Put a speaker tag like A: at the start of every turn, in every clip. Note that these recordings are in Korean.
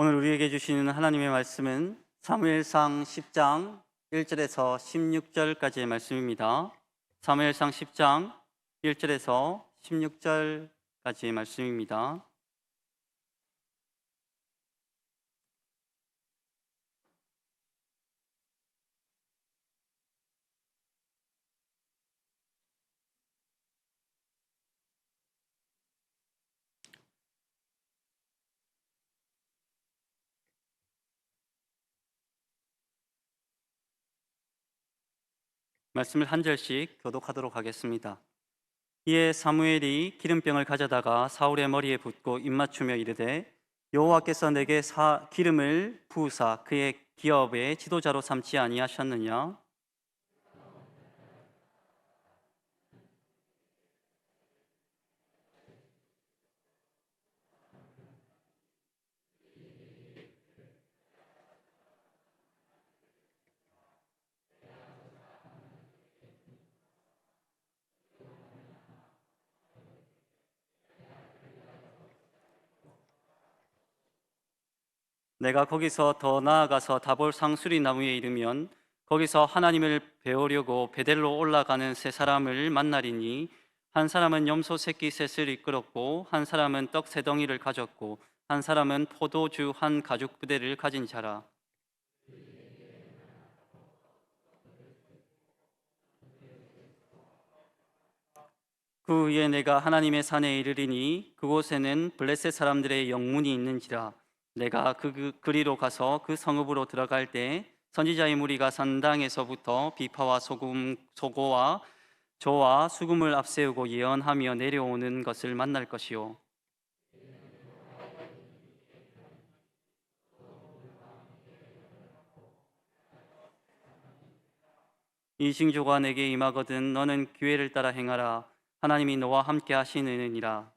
A: 오늘 우리에게 주시는 하나님의 말씀은 사무엘상 10장 1절에서 16절까지의 말씀입니다. 사무엘상 10장 1절에서 16절까지의 말씀입니다. 말씀을 한 절씩 교독하도록 하겠습니다. 이에 사무엘이 기름병을 가져다가 사울의 머리에 붓고 입맞추며 이르되 여호와께서 내게 기름을 부으사 그의 기업의 지도자로 삼지 아니하셨느냐? 내가 거기서 더 나아가서 다볼 상수리 나무에 이르면 거기서 하나님을 배우려고 베델로 올라가는 세 사람을 만나리니 한 사람은 염소 새끼 셋을 이끌었고 한 사람은 떡 세 덩이를 가졌고 한 사람은 포도주 한 가죽 부대를 가진 자라. 그 후에 내가 하나님의 산에 이르리니 그곳에는 블레셋 사람들의 영문이 있는지라. 내가 그리로 가서 그 성읍으로 들어갈 때 선지자의 무리가 산당에서부터 비파와 소고와 저와 수금을 앞세우고 예언하며 내려오는 것을 만날 것이요. 이 징조가 내게 임하거든 너는 기회를 따라 행하라. 하나님이 너와 함께 하시느니라.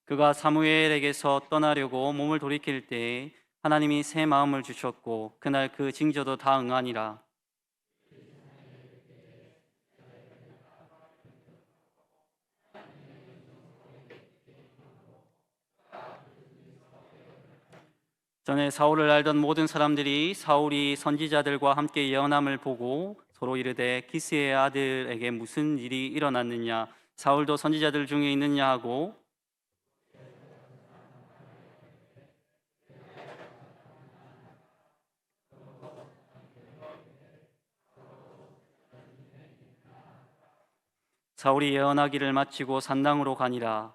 A: 그가 사무엘에게서 떠나려고 몸을 돌이킬 때에 하나님이 새 마음을 주셨고 그날 그 징조도 다 응하니라. 전에 사울을 알던 모든 사람들이 사울이 선지자들과 함께 예언함을 보고 서로 이르되 기스의 아들에게 무슨 일이 일어났느냐, 사울도 선지자들 중에 있느냐 하고 사울이 예언하기를 마치고 산당으로 가니라.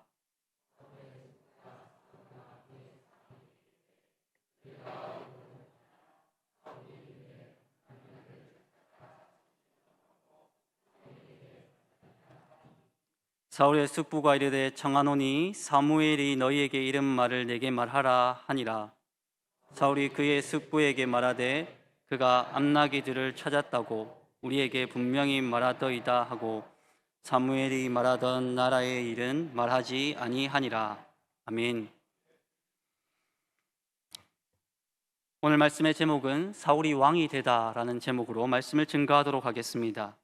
A: 사울의 숙부가 이르되 청하노니 사무엘이 너희에게 이런 말을 내게 말하라 하니라. 사울이 그의 숙부에게 말하되 그가 암나기들을 찾았다고 우리에게 분명히 말하더이다 하고 사무엘이 말하던 나라의 일은 말하지 아니하니라. 아멘. 오늘 말씀의 제목은 사울이 왕이 되다라는 제목으로 말씀을 증거하도록 하겠습니다.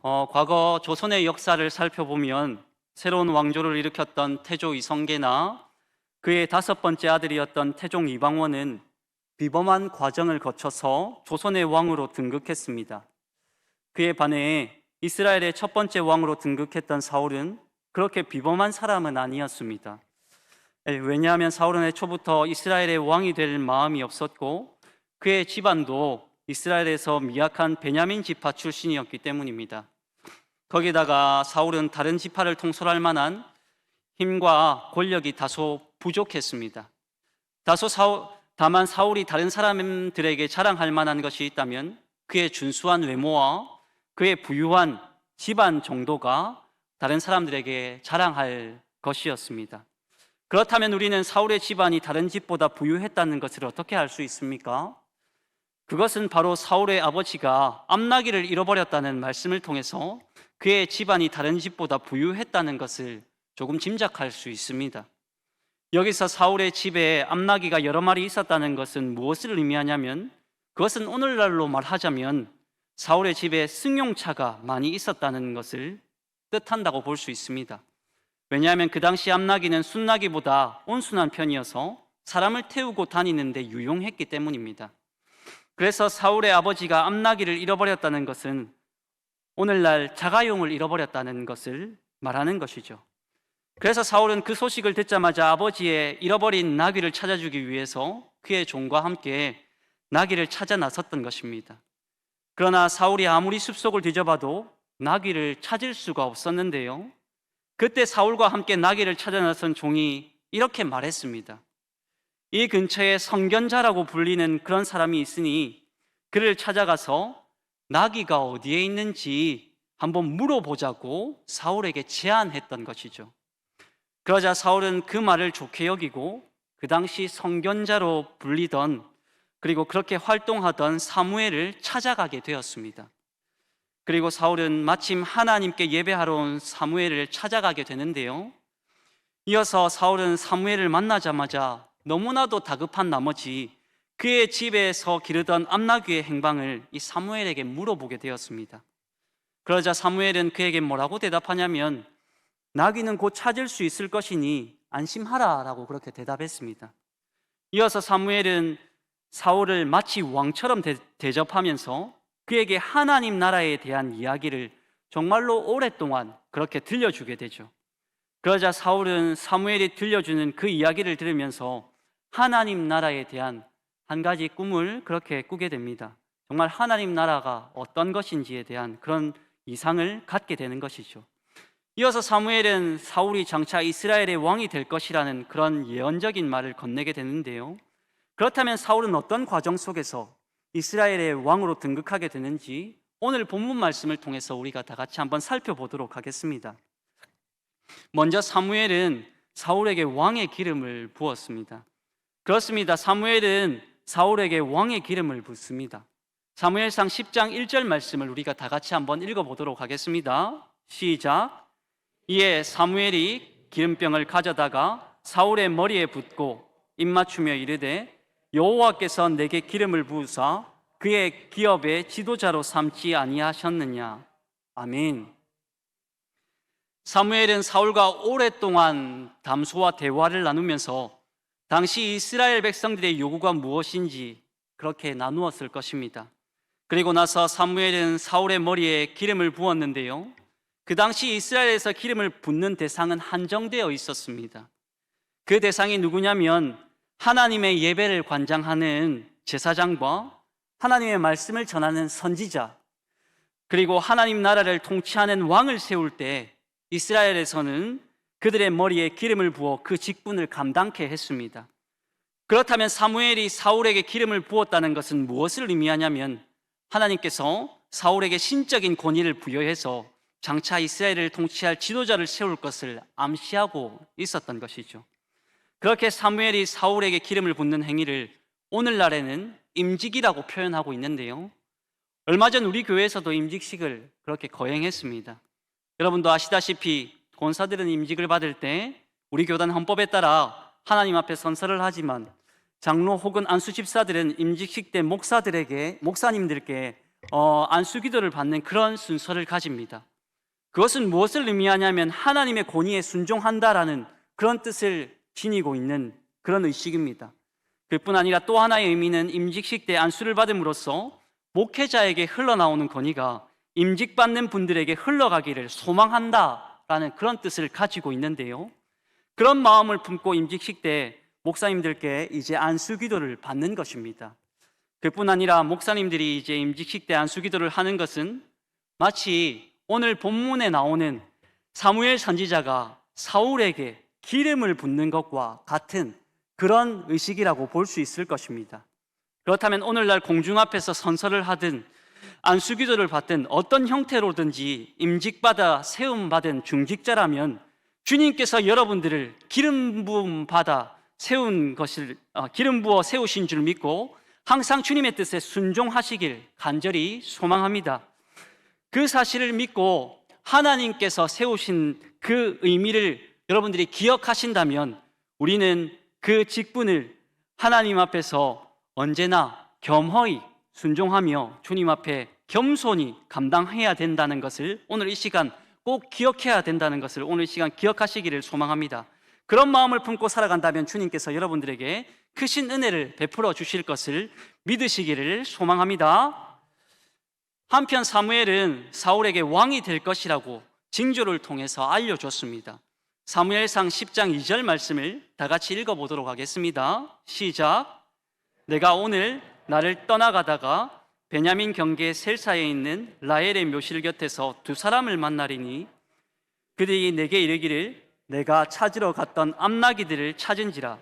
A: 과거 조선의 역사를 살펴보면 새로운 왕조를 일으켰던 태조 이성계나 그의 다섯 번째 아들이었던 태종 이방원은 비범한 과정을 거쳐서 조선의 왕으로 등극했습니다. 그에 반해 이스라엘의 첫 번째 왕으로 등극했던 사울은 그렇게 비범한 사람은 아니었습니다. 왜냐하면 사울은 애초부터 이스라엘의 왕이 될 마음이 없었고 그의 집안도 이스라엘에서 미약한 베냐민 지파 출신이었기 때문입니다. 거기다가 사울은 다른 지파를 통솔할 만한 힘과 권력이 다소 부족했습니다. 다만 사울이 다른 사람들에게 자랑할 만한 것이 있다면 그의 준수한 외모와 그의 부유한 집안 정도가 다른 사람들에게 자랑할 것이었습니다. 그렇다면 우리는 사울의 집안이 다른 집보다 부유했다는 것을 어떻게 알 수 있습니까? 그것은 바로 사울의 아버지가 암나기를 잃어버렸다는 말씀을 통해서 그의 집안이 다른 집보다 부유했다는 것을 조금 짐작할 수 있습니다. 여기서 사울의 집에 암나귀가 여러 마리 있었다는 것은 무엇을 의미하냐면, 그것은 오늘날로 말하자면 사울의 집에 승용차가 많이 있었다는 것을 뜻한다고 볼 수 있습니다. 왜냐하면 그 당시 암나귀는 순나귀보다 온순한 편이어서 사람을 태우고 다니는데 유용했기 때문입니다. 그래서 사울의 아버지가 암나귀를 잃어버렸다는 것은 오늘날 자가용을 잃어버렸다는 것을 말하는 것이죠. 그래서 사울은 그 소식을 듣자마자 아버지의 잃어버린 나귀를 찾아주기 위해서 그의 종과 함께 나귀를 찾아 나섰던 것입니다. 그러나 사울이 아무리 숲속을 뒤져봐도 나귀를 찾을 수가 없었는데요, 그때 사울과 함께 나귀를 찾아 나선 종이 이렇게 말했습니다. 이 근처에 성견자라고 불리는 그런 사람이 있으니 그를 찾아가서 나귀가 어디에 있는지 한번 물어보자고 사울에게 제안했던 것이죠. 그러자 사울은 그 말을 좋게 여기고 그 당시 성견자로 불리던, 그리고 그렇게 활동하던 사무엘을 찾아가게 되었습니다. 그리고 사울은 마침 하나님께 예배하러 온 사무엘을 찾아가게 되는데요, 이어서 사울은 사무엘을 만나자마자 너무나도 다급한 나머지 그의 집에서 기르던 암나귀의 행방을 이 사무엘에게 물어보게 되었습니다. 그러자 사무엘은 그에게 뭐라고 대답하냐면, 나귀는 곧 찾을 수 있을 것이니 안심하라 라고 그렇게 대답했습니다. 이어서 사무엘은 사울을 마치 왕처럼 대접하면서 그에게 하나님 나라에 대한 이야기를 정말로 오랫동안 그렇게 들려주게 되죠. 그러자 사울은 사무엘이 들려주는 그 이야기를 들으면서 하나님 나라에 대한 한 가지 꿈을 그렇게 꾸게 됩니다. 정말 하나님 나라가 어떤 것인지에 대한 그런 이상을 갖게 되는 것이죠. 이어서 사무엘은 사울이 장차 이스라엘의 왕이 될 것이라는 그런 예언적인 말을 건네게 되는데요, 그렇다면 사울은 어떤 과정 속에서 이스라엘의 왕으로 등극하게 되는지 오늘 본문 말씀을 통해서 우리가 다 같이 한번 살펴보도록 하겠습니다. 먼저 사무엘은 사울에게 왕의 기름을 부었습니다. 그렇습니다. 사무엘은 사울에게 왕의 기름을 붓습니다. 사무엘상 10장 1절 말씀을 우리가 다 같이 한번 읽어보도록 하겠습니다. 시작. 이에 사무엘이 기름병을 가져다가 사울의 머리에 붓고 입맞추며 이르되, 여호와께서 내게 기름을 부으사 그의 기업의 지도자로 삼지 아니하셨느냐. 아멘. 사무엘은 사울과 오랫동안 담소와 대화를 나누면서 당시 이스라엘 백성들의 요구가 무엇인지 그렇게 나누었을 것입니다. 그리고 나서 사무엘은 사울의 머리에 기름을 부었는데요, 그 당시 이스라엘에서 기름을 붓는 대상은 한정되어 있었습니다. 그 대상이 누구냐면 하나님의 예배를 관장하는 제사장과 하나님의 말씀을 전하는 선지자, 그리고 하나님 나라를 통치하는 왕을 세울 때 이스라엘에서는 그들의 머리에 기름을 부어 그 직분을 감당케 했습니다. 그렇다면 사무엘이 사울에게 기름을 부었다는 것은 무엇을 의미하냐면, 하나님께서 사울에게 신적인 권위를 부여해서 장차 이스라엘을 통치할 지도자를 세울 것을 암시하고 있었던 것이죠. 그렇게 사무엘이 사울에게 기름을 붓는 행위를 오늘날에는 임직이라고 표현하고 있는데요, 얼마 전 우리 교회에서도 임직식을 그렇게 거행했습니다. 여러분도 아시다시피 권사들은 임직을 받을 때 우리 교단 헌법에 따라 하나님 앞에 선서를 하지만 장로 혹은 안수 집사들은 임직식 때 목사님들께 안수 기도를 받는 그런 순서를 가집니다. 그것은 무엇을 의미하냐면 하나님의 권위에 순종한다라는 그런 뜻을 지니고 있는 그런 의식입니다. 그뿐 아니라 또 하나의 의미는 임직식 때 안수를 받음으로써 목회자에게 흘러나오는 권위가 임직받는 분들에게 흘러가기를 소망한다라는 그런 뜻을 가지고 있는데요, 그런 마음을 품고 임직식 때 목사님들께 이제 안수 기도를 받는 것입니다. 그뿐 아니라 목사님들이 이제 임직식 때 안수 기도를 하는 것은 마치 오늘 본문에 나오는 사무엘 선지자가 사울에게 기름을 붓는 것과 같은 그런 의식이라고 볼 수 있을 것입니다. 그렇다면 오늘날 공중 앞에서 선서를 하든 안수 기도를 받든 어떤 형태로든지 임직받아 세움받은 중직자라면 주님께서 여러분들을 기름 부음 받아 세운 것을 기름 부어 세우신 줄 믿고 항상 주님의 뜻에 순종하시길 간절히 소망합니다. 그 사실을 믿고 하나님께서 세우신 그 의미를 여러분들이 기억하신다면 우리는 그 직분을 하나님 앞에서 언제나 겸허히 순종하며 주님 앞에 겸손히 감당해야 된다는 것을 오늘 이 시간 꼭 기억해야 된다는 것을 오늘 이 시간 기억하시기를 소망합니다. 그런 마음을 품고 살아간다면 주님께서 여러분들에게 크신 은혜를 베풀어 주실 것을 믿으시기를 소망합니다. 한편 사무엘은 사울에게 왕이 될 것이라고 징조를 통해서 알려줬습니다. 사무엘상 10장 2절 말씀을 다 같이 읽어보도록 하겠습니다. 시작. 내가 오늘 나를 떠나가다가 베냐민 경계 셀사에 있는 라헬의 묘실 곁에서 두 사람을 만나리니 그들이 내게 이르기를 내가 찾으러 갔던 암나기들을 찾은지라.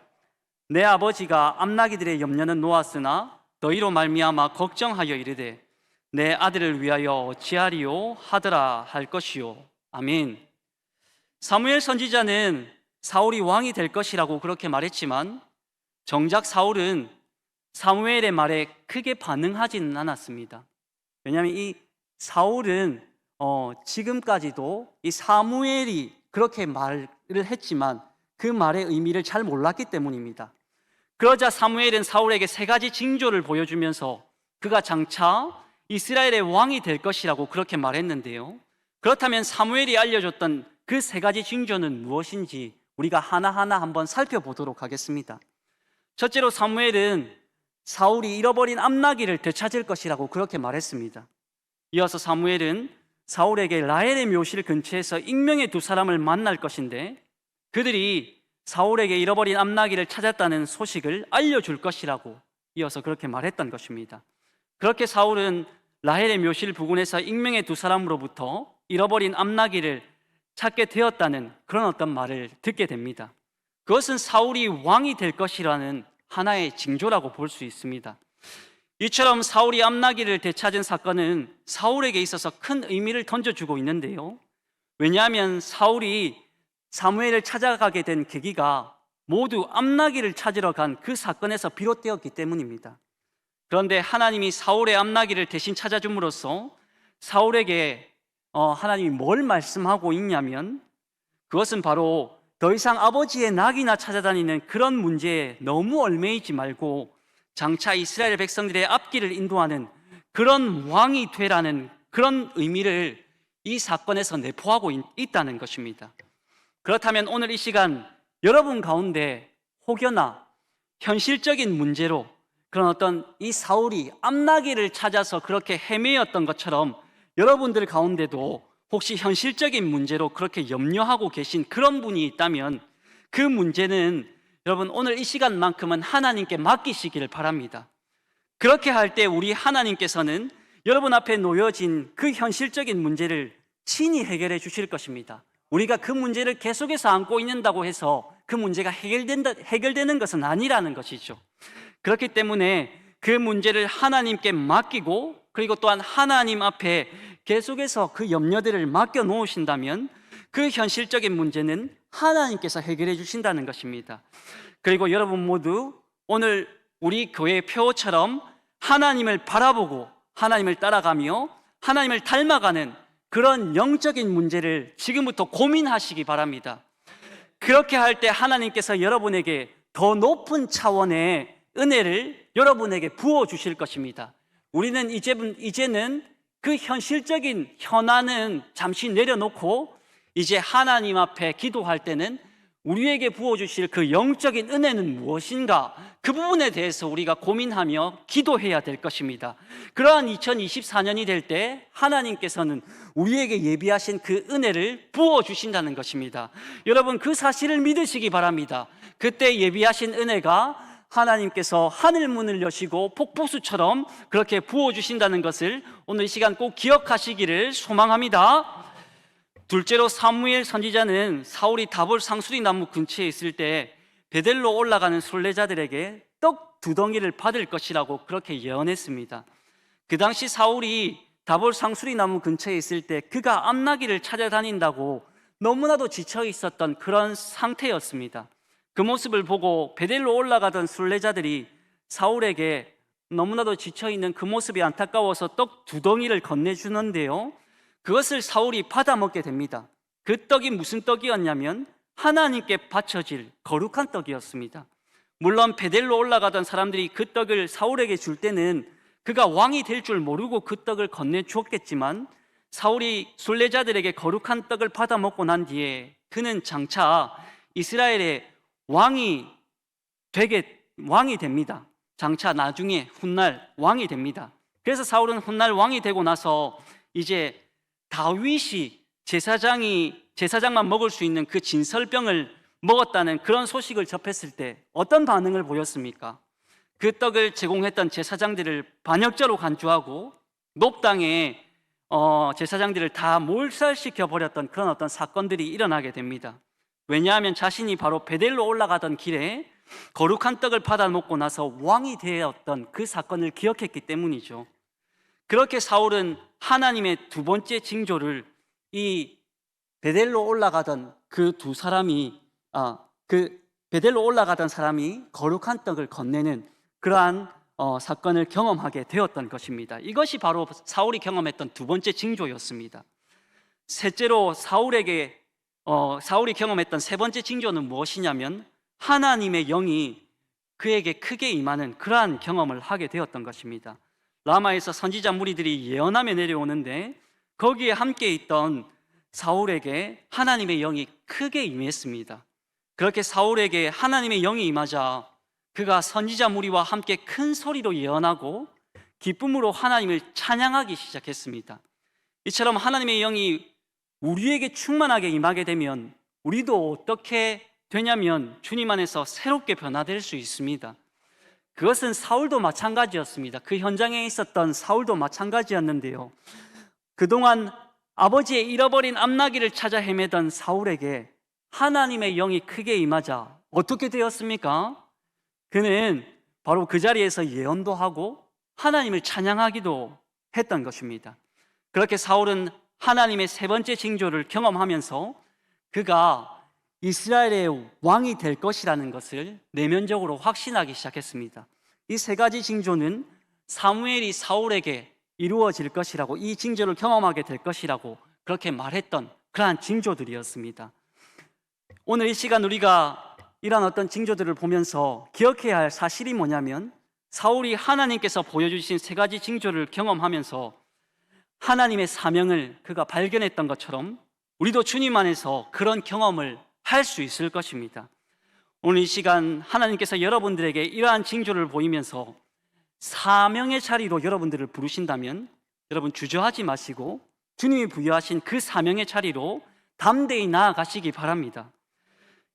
A: 내 아버지가 암나기들의 염려는 놓았으나 너희로 말미암아 걱정하여 이르되 내 아들을 위하여 어찌하리요 하더라 할 것이요. 아멘. 사무엘 선지자는 사울이 왕이 될 것이라고 그렇게 말했지만 정작 사울은 사무엘의 말에 크게 반응하지는 않았습니다. 왜냐하면 이 사울은 지금까지도 이 사무엘이 그렇게 말을 했지만 그 말의 의미를 잘 몰랐기 때문입니다. 그러자 사무엘은 사울에게 세 가지 징조를 보여주면서 그가 장차 이스라엘의 왕이 될 것이라고 그렇게 말했는데요. 그렇다면 사무엘이 알려줬던 그 세 가지 징조는 무엇인지 우리가 하나하나 한번 살펴보도록 하겠습니다. 첫째로 사무엘은 사울이 잃어버린 암나기를 되찾을 것이라고 그렇게 말했습니다. 이어서 사무엘은 사울에게 라헬의 묘실 근처에서 익명의 두 사람을 만날 것인데 그들이 사울에게 잃어버린 암나기를 찾았다는 소식을 알려줄 것이라고 이어서 그렇게 말했던 것입니다. 그렇게 사울은 라헬의 묘실 부근에서 익명의 두 사람으로부터 잃어버린 암나기를 찾게 되었다는 그런 어떤 말을 듣게 됩니다. 그것은 사울이 왕이 될 것이라는 하나의 징조라고 볼 수 있습니다. 이처럼 사울이 암나기를 되찾은 사건은 사울에게 있어서 큰 의미를 던져주고 있는데요. 왜냐하면 사울이 사무엘을 찾아가게 된 계기가 모두 암나기를 찾으러 간 그 사건에서 비롯되었기 때문입니다. 그런데 하나님이 사울의 암나기를 대신 찾아줌으로써 사울에게 하나님이 뭘 말씀하고 있냐면 그것은 바로 더 이상 아버지의 낙이나 찾아다니는 그런 문제에 너무 얽매이지 말고 장차 이스라엘 백성들의 앞길을 인도하는 그런 왕이 되라는 그런 의미를 이 사건에서 내포하고 있다는 것입니다. 그렇다면 오늘 이 시간 여러분 가운데 혹여나 현실적인 문제로 그런 어떤 이 사울이 암나기를 찾아서 그렇게 헤매였던 것처럼 여러분들 가운데도 혹시 현실적인 문제로 그렇게 염려하고 계신 그런 분이 있다면 그 문제는 여러분 오늘 이 시간만큼은 하나님께 맡기시기를 바랍니다. 그렇게 할 때 우리 하나님께서는 여러분 앞에 놓여진 그 현실적인 문제를 친히 해결해 주실 것입니다. 우리가 그 문제를 계속해서 안고 있는다고 해서 그 문제가 해결되는 것은 아니라는 것이죠. 그렇기 때문에 그 문제를 하나님께 맡기고 그리고 또한 하나님 앞에 계속해서 그 염려들을 맡겨 놓으신다면 그 현실적인 문제는 하나님께서 해결해 주신다는 것입니다. 그리고 여러분 모두 오늘 우리 교회 표처럼 하나님을 바라보고 하나님을 따라가며 하나님을 닮아가는 그런 영적인 문제를 지금부터 고민하시기 바랍니다. 그렇게 할 때 하나님께서 여러분에게 더 높은 차원의 은혜를 여러분에게 부어주실 것입니다. 우리는 이제는 그 현실적인 현안은 잠시 내려놓고 이제 하나님 앞에 기도할 때는 우리에게 부어주실 그 영적인 은혜는 무엇인가, 그 부분에 대해서 우리가 고민하며 기도해야 될 것입니다. 그러한 2024년이 될 때 하나님께서는 우리에게 예비하신 그 은혜를 부어주신다는 것입니다. 여러분 그 사실을 믿으시기 바랍니다. 그때 예비하신 은혜가 하나님께서 하늘문을 여시고 폭포수처럼 그렇게 부어주신다는 것을 오늘 이 시간 꼭 기억하시기를 소망합니다. 둘째로 사무엘 선지자는 사울이 다볼 상수리 나무 근처에 있을 때 베델로 올라가는 순례자들에게 떡 2덩이를 받을 것이라고 그렇게 예언했습니다. 그 당시 사울이 다볼 상수리 나무 근처에 있을 때 그가 암나기를 찾아다닌다고 너무나도 지쳐 있었던 그런 상태였습니다. 그 모습을 보고 베델로 올라가던 순례자들이 사울에게 너무나도 지쳐있는 그 모습이 안타까워서 떡 2덩이를 건네주는데요, 그것을 사울이 받아먹게 됩니다. 그 떡이 무슨 떡이었냐면 하나님께 바쳐질 거룩한 떡이었습니다. 물론 베델로 올라가던 사람들이 그 떡을 사울에게 줄 때는 그가 왕이 될 줄 모르고 그 떡을 건네주었겠지만, 사울이 순례자들에게 거룩한 떡을 받아 먹고 난 뒤에 그는 장차 이스라엘의 왕이 됩니다. 장차 나중에 훗날 왕이 됩니다. 그래서 사울은 훗날 왕이 되고 나서 이제 다윗이 제사장만 먹을 수 있는 그 진설병을 먹었다는 그런 소식을 접했을 때 어떤 반응을 보였습니까? 그 떡을 제공했던 제사장들을 반역죄로 간주하고 높당에 제사장들을 다 몰살시켜 버렸던 그런 어떤 사건들이 일어나게 됩니다. 왜냐하면 자신이 바로 베델로 올라가던 길에 거룩한 떡을 받아 먹고 나서 왕이 되었던 그 사건을 기억했기 때문이죠. 그렇게 사울은 하나님의 두 번째 징조를 이 베델로 올라가던 베델로 올라가던 사람이 거룩한 떡을 건네는 그러한 사건을 경험하게 되었던 것입니다. 이것이 바로 사울이 경험했던 두 번째 징조였습니다. 셋째로 사울이 경험했던 세 번째 징조는 무엇이냐면 하나님의 영이 그에게 크게 임하는 그러한 경험을 하게 되었던 것입니다. 라마에서 선지자 무리들이 예언하며 내려오는데 거기에 함께 있던 사울에게 하나님의 영이 크게 임했습니다. 그렇게 사울에게 하나님의 영이 임하자 그가 선지자 무리와 함께 큰 소리로 예언하고 기쁨으로 하나님을 찬양하기 시작했습니다. 이처럼 하나님의 영이 우리에게 충만하게 임하게 되면 우리도 어떻게 되냐면 주님 안에서 새롭게 변화될 수 있습니다. 그것은 사울도 마찬가지였습니다. 그 현장에 있었던 사울도 마찬가지였는데요, 그동안 아버지의 잃어버린 암나기를 찾아 헤매던 사울에게 하나님의 영이 크게 임하자 어떻게 되었습니까? 그는 바로 그 자리에서 예언도 하고 하나님을 찬양하기도 했던 것입니다. 그렇게 사울은 하나님의 세 번째 징조를 경험하면서 그가 이스라엘의 왕이 될 것이라는 것을 내면적으로 확신하기 시작했습니다. 이 세 가지 징조는 사무엘이 사울에게 이루어질 것이라고, 이 징조를 경험하게 될 것이라고 그렇게 말했던 그러한 징조들이었습니다. 오늘 이 시간 우리가 이런 어떤 징조들을 보면서 기억해야 할 사실이 뭐냐면, 사울이 하나님께서 보여주신 세 가지 징조를 경험하면서 하나님의 사명을 그가 발견했던 것처럼 우리도 주님 안에서 그런 경험을 할 수 있을 것입니다. 오늘 이 시간 하나님께서 여러분들에게 이러한 징조를 보이면서 사명의 자리로 여러분들을 부르신다면 여러분 주저하지 마시고 주님이 부여하신 그 사명의 자리로 담대히 나아가시기 바랍니다.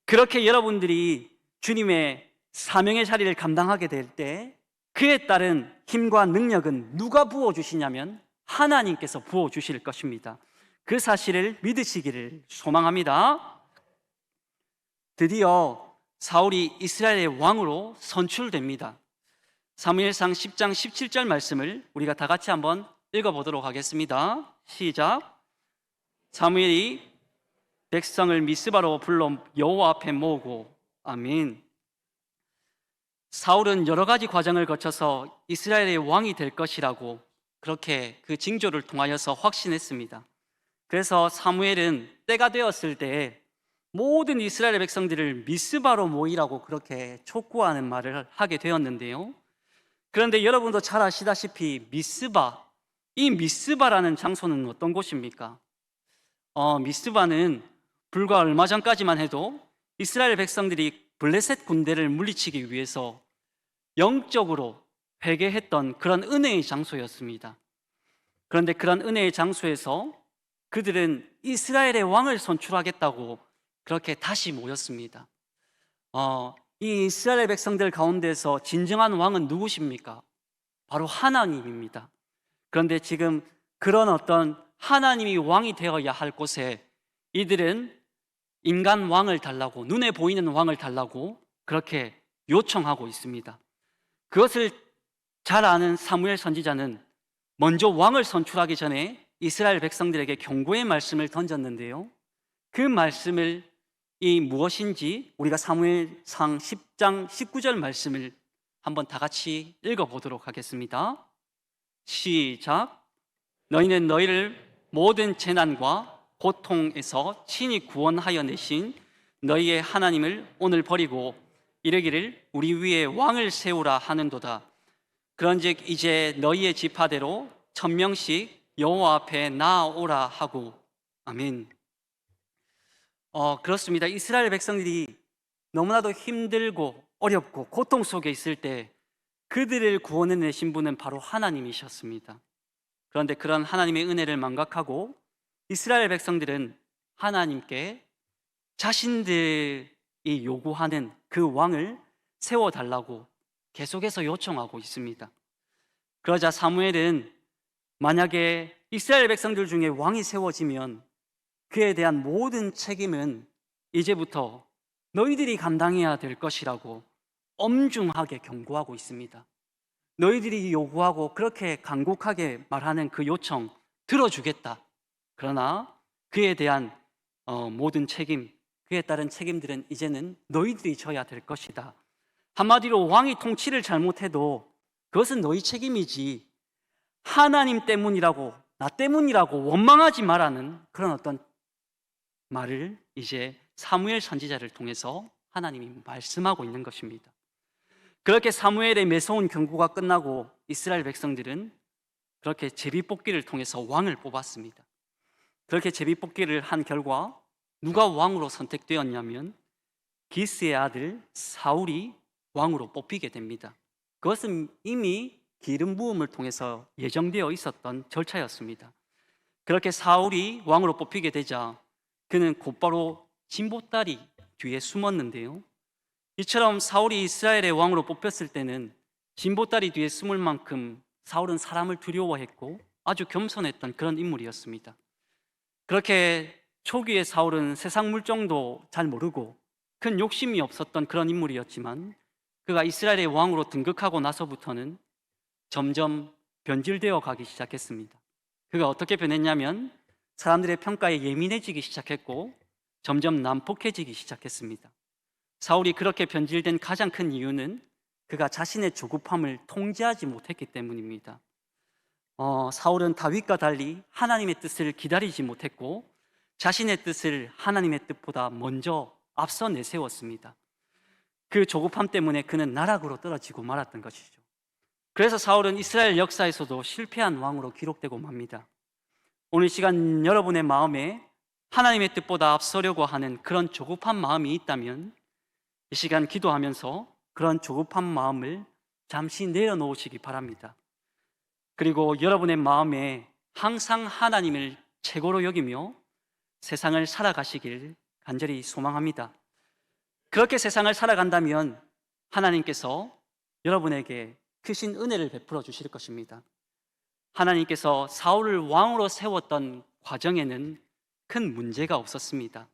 A: 그렇게 여러분들이 주님의 사명의 자리를 감당하게 될 때 그에 따른 힘과 능력은 누가 부어주시냐면 하나님께서 부어주실 것입니다. 그 사실을 믿으시기를 소망합니다. 드디어 사울이 이스라엘의 왕으로 선출됩니다. 사무엘상 10장 17절 말씀을 우리가 다 같이 한번 읽어보도록 하겠습니다. 시작. 사무엘이 백성을 미스바로 불러 여호와 앞에 모으고. 아멘. 사울은 여러 가지 과정을 거쳐서 이스라엘의 왕이 될 것이라고 그렇게 그 징조를 통하여서 확신했습니다. 그래서 사무엘은 때가 되었을 때 모든 이스라엘 백성들을 미스바로 모이라고 그렇게 촉구하는 말을 하게 되었는데요, 그런데 여러분도 잘 아시다시피 이 미스바라는 장소는 어떤 곳입니까? 미스바는 불과 얼마 전까지만 해도 이스라엘 백성들이 블레셋 군대를 물리치기 위해서 영적으로 회개했던 그런 은혜의 장소였습니다. 그런데 그런 은혜의 장소에서 그들은 이스라엘의 왕을 선출하겠다고 그렇게 다시 모였습니다. 이 이스라엘 백성들 가운데서 진정한 왕은 누구십니까? 바로 하나님입니다. 그런데 지금 그런 어떤 하나님이 왕이 되어야 할 곳에 이들은 인간 왕을 달라고, 눈에 보이는 왕을 달라고 그렇게 요청하고 있습니다. 그것을 잘 아는 사무엘 선지자는 먼저 왕을 선출하기 전에 이스라엘 백성들에게 경고의 말씀을 던졌는데요, 그 말씀을 무엇인지 우리가 사무엘상 10장 19절 말씀을 한번 다 같이 읽어보도록 하겠습니다. 시작. 너희는 너희를 모든 재난과 고통에서 친히 구원하여 내신 너희의 하나님을 오늘 버리고 이르기를 우리 위에 왕을 세우라 하는도다. 그런즉 이제 너희의 지파대로 1000명씩 여호와 앞에 나아오라 하고. 아멘. 그렇습니다. 이스라엘 백성들이 너무나도 힘들고 어렵고 고통 속에 있을 때 그들을 구원해 내신 분은 바로 하나님이셨습니다. 그런데 그런 하나님의 은혜를 망각하고 이스라엘 백성들은 하나님께 자신들이 요구하는 그 왕을 세워달라고 계속해서 요청하고 있습니다. 그러자 사무엘은 만약에 이스라엘 백성들 중에 왕이 세워지면 그에 대한 모든 책임은 이제부터 너희들이 감당해야 될 것이라고 엄중하게 경고하고 있습니다. 너희들이 요구하고 그렇게 간곡하게 말하는 그 요청 들어주겠다. 그러나 그에 대한 모든 책임, 그에 따른 책임들은 이제는 너희들이 져야 될 것이다. 한마디로 왕이 통치를 잘못해도 그것은 너희 책임이지 하나님 때문이라고, 나 때문이라고 원망하지 말라는 그런 어떤 말을 이제 사무엘 선지자를 통해서 하나님이 말씀하고 있는 것입니다. 그렇게 사무엘의 매서운 경고가 끝나고 이스라엘 백성들은 그렇게 제비뽑기를 통해서 왕을 뽑았습니다. 그렇게 제비뽑기를 한 결과 누가 왕으로 선택되었냐면 기스의 아들 사울이 왕으로 뽑히게 됩니다. 그것은 이미 기름 부음을 통해서 예정되어 있었던 절차였습니다. 그렇게 사울이 왕으로 뽑히게 되자 그는 곧바로 진보다리 뒤에 숨었는데요, 이처럼 사울이 이스라엘의 왕으로 뽑혔을 때는 진보다리 뒤에 숨을 만큼 사울은 사람을 두려워했고 아주 겸손했던 그런 인물이었습니다. 그렇게 초기에 사울은 세상 물정도 잘 모르고 큰 욕심이 없었던 그런 인물이었지만 그가 이스라엘의 왕으로 등극하고 나서부터는 점점 변질되어 가기 시작했습니다. 그가 어떻게 변했냐면 사람들의 평가에 예민해지기 시작했고 점점 난폭해지기 시작했습니다. 사울이 그렇게 변질된 가장 큰 이유는 그가 자신의 조급함을 통제하지 못했기 때문입니다. 사울은 다윗과 달리 하나님의 뜻을 기다리지 못했고 자신의 뜻을 하나님의 뜻보다 먼저 앞서 내세웠습니다. 그 조급함 때문에 그는 나락으로 떨어지고 말았던 것이죠. 그래서 사울은 이스라엘 역사에서도 실패한 왕으로 기록되고 맙니다. 오늘 시간 여러분의 마음에 하나님의 뜻보다 앞서려고 하는 그런 조급한 마음이 있다면 이 시간 기도하면서 그런 조급한 마음을 잠시 내려놓으시기 바랍니다. 그리고 여러분의 마음에 항상 하나님을 최고로 여기며 세상을 살아가시길 간절히 소망합니다. 그렇게 세상을 살아간다면 하나님께서 여러분에게 크신 은혜를 베풀어 주실 것입니다. 하나님께서 사울을 왕으로 세웠던 과정에는 큰 문제가 없었습니다.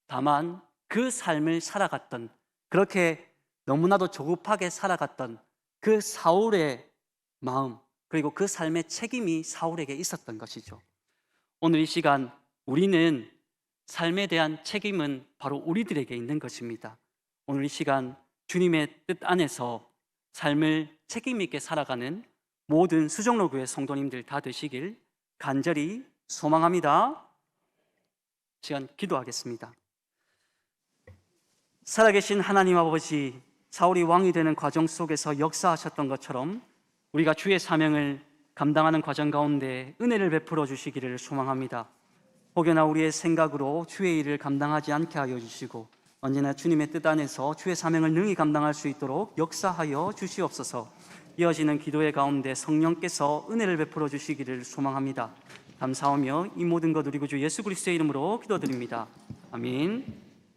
A: 다만 그 삶을 살아갔던, 그렇게 너무나도 조급하게 살아갔던 그 사울의 마음, 그리고 그 삶의 책임이 사울에게 있었던 것이죠. 오늘 이 시간 우리는 삶에 대한 책임은 바로 우리들에게 있는 것입니다. 오늘 이 시간 주님의 뜻 안에서 삶을 책임 있게 살아가는 모든 수정로교회 성도님들 다 되시길 간절히 소망합니다. 시간 기도하겠습니다. 살아계신 하나님 아버지, 사울이 왕이 되는 과정 속에서 역사하셨던 것처럼 우리가 주의 사명을 감당하는 과정 가운데 은혜를 베풀어 주시기를 소망합니다. 혹여나 우리의 생각으로 주의 일을 감당하지 않게 하여 주시고 언제나 주님의 뜻 안에서 주의 사명을 능히 감당할 수 있도록 역사하여 주시옵소서. 이어지는 기도의 가운데 성령께서 은혜를 베풀어 주시기를 소망합니다. 감사하며 이 모든 것 우리 구주 예수 그리스도의 이름으로 기도드립니다. 아멘.